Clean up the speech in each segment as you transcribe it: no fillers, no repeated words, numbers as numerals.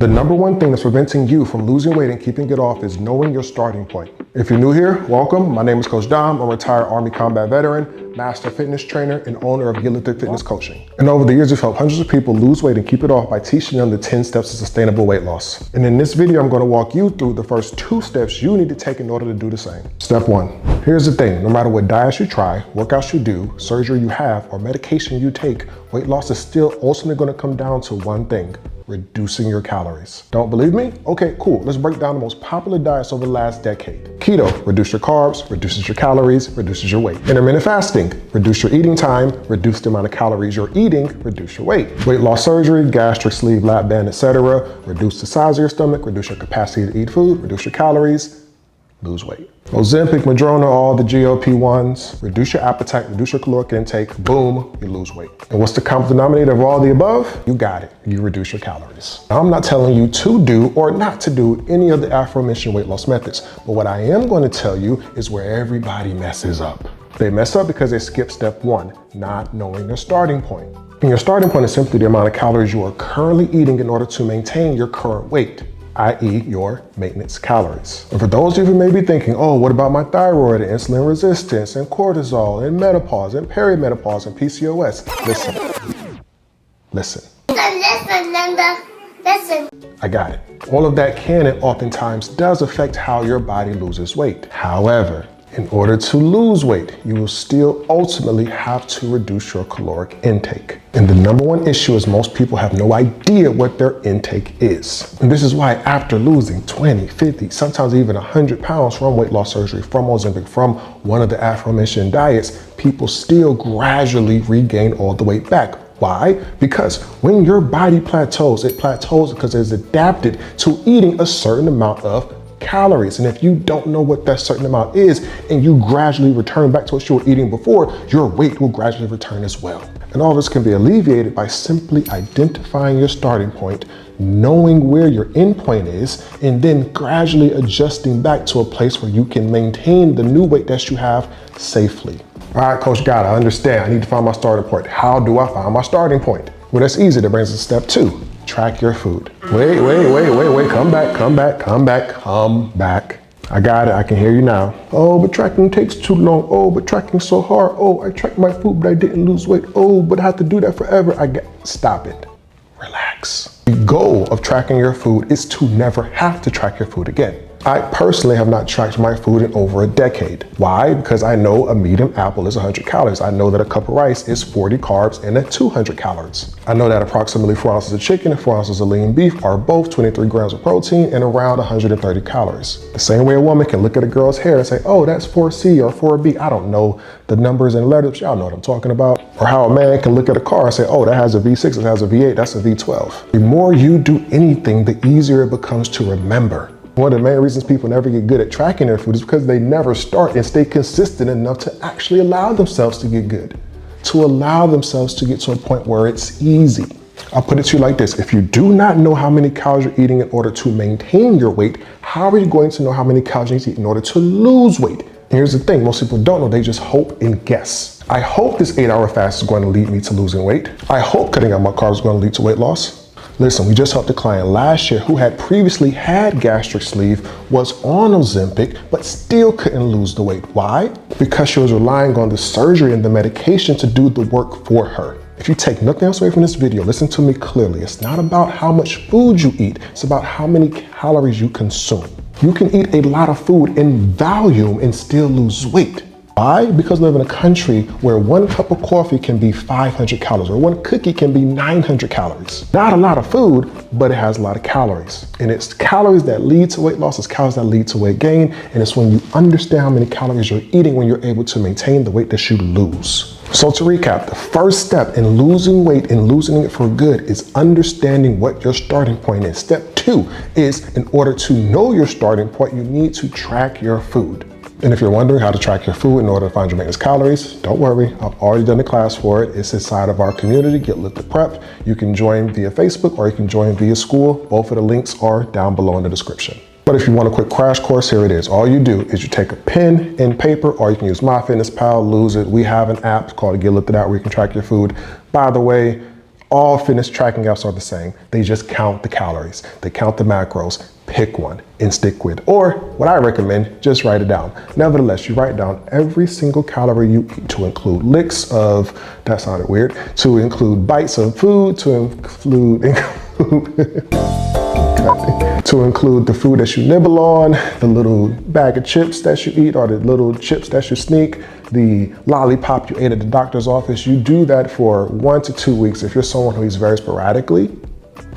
The number one thing that's preventing you from losing weight and keeping it off is knowing your starting point. If you're new here, welcome. My name is Coach Dom. I'm a retired Army combat veteran, master fitness trainer, and owner of Get Lifted Fitness Coaching. And over the years, we've helped hundreds of people lose weight and keep it off by teaching them the 10 steps to sustainable weight loss. And in this video, I'm going to walk you through the first 2 steps you need to take in order to do the same. Step 1. Here's the thing. No matter what diets you try, workouts you do, surgery you have, or medication you take, weight loss is still ultimately going to come down to one thing: reducing your calories. Don't believe me? Okay, cool. Let's break down the most popular diets over the last decade. Keto, reduce your carbs, reduces your calories, reduces your weight. Intermittent fasting, reduce your eating time, reduce the amount of calories you're eating, reduce your weight. Weight loss surgery, gastric sleeve, lap band, etc. Reduce the size of your stomach, reduce your capacity to eat food, reduce your calories, lose weight. Ozempic, Madrona, all the GLP-1s, reduce your appetite, reduce your caloric intake, boom, you lose weight. And what's the common denominator of all the above? You got it, you reduce your calories. Now, I'm not telling you to do or not to do any of the aforementioned weight loss methods, but what I am going to tell you is where everybody messes up. They mess up because they skip step 1, not knowing their starting point. And your starting point is simply the amount of calories you are currently eating in order to maintain your current weight, i.e. your maintenance calories. And for those of you who may be thinking, oh, what about my thyroid and insulin resistance and cortisol and menopause and perimenopause and PCOS? Listen. Listen. I got it. All of that can and oftentimes does affect how your body loses weight. However, in order to lose weight, you will still ultimately have to reduce your caloric intake. And the number one issue is most people have no idea what their intake is. And this is why after losing 20, 50, sometimes even 100 pounds from weight loss surgery, from Ozempic, from one of the aforementioned diets, people still gradually regain all the weight back. Why? Because when your body plateaus, it plateaus because it's adapted to eating a certain amount of calories. And if you don't know what that certain amount is and you gradually return back to what you were eating before, your weight will gradually return as well. And all this can be alleviated by simply identifying your starting point, knowing where your end point is, and then gradually adjusting back to a place where you can maintain the new weight that you have safely. All right, Coach, got it. I understand. I need to find my starting point. How do I find my starting point? Well, that's easy. That brings us to step 2. Track your food. Wait. Come back. I got it. I can hear you now. Oh, but tracking takes too long. Oh, but tracking's so hard. Oh, I tracked my food, but I didn't lose weight. Oh, but I have to do that forever. Stop it. Relax. The goal of tracking your food is to never have to track your food again. I personally have not tracked my food in over a decade. Why? Because I know a medium apple is 100 calories. I know that a cup of rice is 40 carbs and 200 calories. I know that approximately 4 ounces of chicken and 4 ounces of lean beef are both 23 grams of protein and around 130 calories. The same way a woman can look at a girl's hair and say, oh, that's 4C or 4B. I don't know the numbers and letters. Y'all know what I'm talking about. Or how a man can look at a car and say, oh, that has a V6, it has a V8, that's a V12. The more you do anything, the easier it becomes to remember. One of the main reasons people never get good at tracking their food is because they never start and stay consistent enough to actually allow themselves to get good, to allow themselves to get to a point where it's easy. I'll put it to you like this. If you do not know how many calories you're eating in order to maintain your weight, how are you going to know how many calories you need to eat in order to lose weight? And here's the thing, most people don't know, they just hope and guess. I hope this 8-hour fast is going to lead me to losing weight. I hope cutting out my carbs is going to lead to weight loss. Listen, we just helped a client last year who had previously had gastric sleeve, was on Ozempic, but still couldn't lose the weight. Why? Because she was relying on the surgery and the medication to do the work for her. If you take nothing else away from this video, listen to me clearly. It's not about how much food you eat. It's about how many calories you consume. You can eat a lot of food in volume and still lose weight. Why? Because we live in a country where 1 cup of coffee can be 500 calories or 1 cookie can be 900 calories. Not a lot of food, but it has a lot of calories. And it's calories that lead to weight loss, it's calories that lead to weight gain, and it's when you understand how many calories you're eating when you're able to maintain the weight that you lose. So to recap, the first step in losing weight and losing it for good is understanding what your starting point is. Step 2 is, in order to know your starting point, you need to track your food. And if you're wondering how to track your food in order to find your maintenance calories, don't worry, I've already done a class for it. It's inside of our community, Get Lifted Prep. You can join via Facebook or you can join via school. Both of the links are down below in the description. But if you want a quick crash course, here it is. All you do is you take a pen and paper, or you can use MyFitnessPal, Lose It. We have an app called Get Lifted Out where you can track your food. By the way, All fitness tracking apps are the same. They just count the calories. They count the macros. Pick one and stick with. Or what I recommend, just write it down. Nevertheless, you write down every single calorie you eat to include licks of, that sounded weird, to include bites of food, to include to include the food that you nibble on, the little bag of chips that you eat, or the little chips that you sneak, the lollipop you ate at the doctor's office. You do that for 1 to 2 weeks. If you're someone who eats very sporadically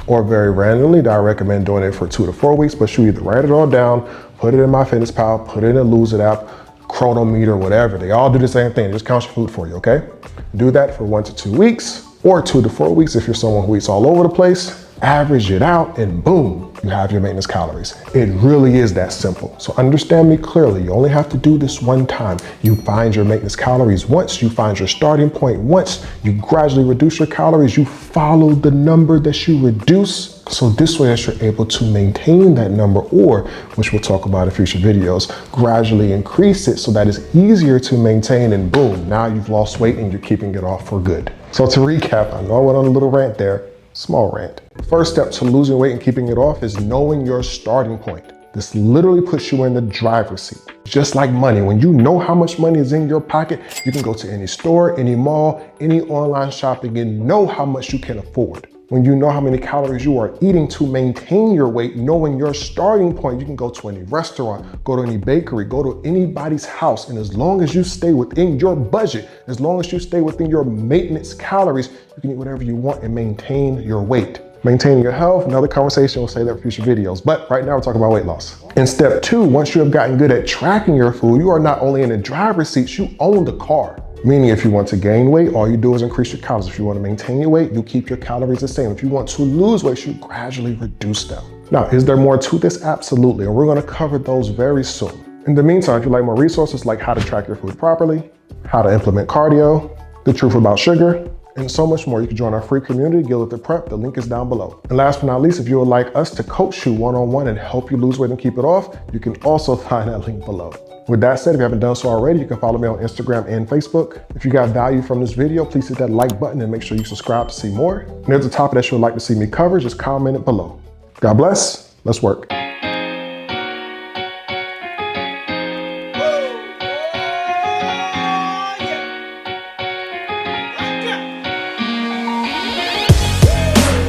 or very randomly, I recommend doing it for 2 to 4 weeks, but you either write it all down, put it in MyFitnessPal, put it in a Lose It app, Chronometer, whatever. They all do the same thing. It just counts your food for you, okay? Do that for 1 to 2 weeks or 2 to 4 weeks if you're someone who eats all over the place. Average it out and boom, you have your maintenance calories. It really is that simple. So understand me clearly. You only have to do this one time. You find your maintenance calories once, you find your starting point once, you gradually reduce your calories, you follow the number that you reduce. So this way that you're able to maintain that number, or, which we'll talk about in future videos, gradually increase it so that it's easier to maintain, and boom, now you've lost weight and you're keeping it off for good. So to recap, I know I went on a little rant there. Small rant. First step to losing weight and keeping it off is knowing your starting point. This literally puts you in the driver's seat. Just like money, when you know how much money is in your pocket, you can go to any store, any mall, any online shopping and know how much you can afford. When you know how many calories you are eating to maintain your weight, knowing your starting point, you can go to any restaurant, go to any bakery, go to anybody's house. And as long as you stay within your budget, as long as you stay within your maintenance calories, you can eat whatever you want and maintain your weight. Maintaining your health, another conversation, we'll say that for future videos. But right now we're talking about weight loss. In step 2, once you have gotten good at tracking your food, you are not only in the driver's seat, you own the car. Meaning if you want to gain weight, all you do is increase your calories. If you want to maintain your weight, you keep your calories the same. If you want to lose weight, you gradually reduce them. Now, is there more to this? Absolutely. And we're going to cover those very soon. In the meantime, if you'd like more resources like how to track your food properly, how to implement cardio, the truth about sugar, and so much more, you can join our free community, Get Lifted Prep. The link is down below. And last but not least, if you would like us to coach you one-on-one and help you lose weight and keep it off, you can also find that link below. With that said, if you haven't done so already, you can follow me on Instagram and Facebook. If you got value from this video, please hit that like button and make sure you subscribe to see more. And if there's a topic that you would like to see me cover, just comment it below. God bless. Let's work.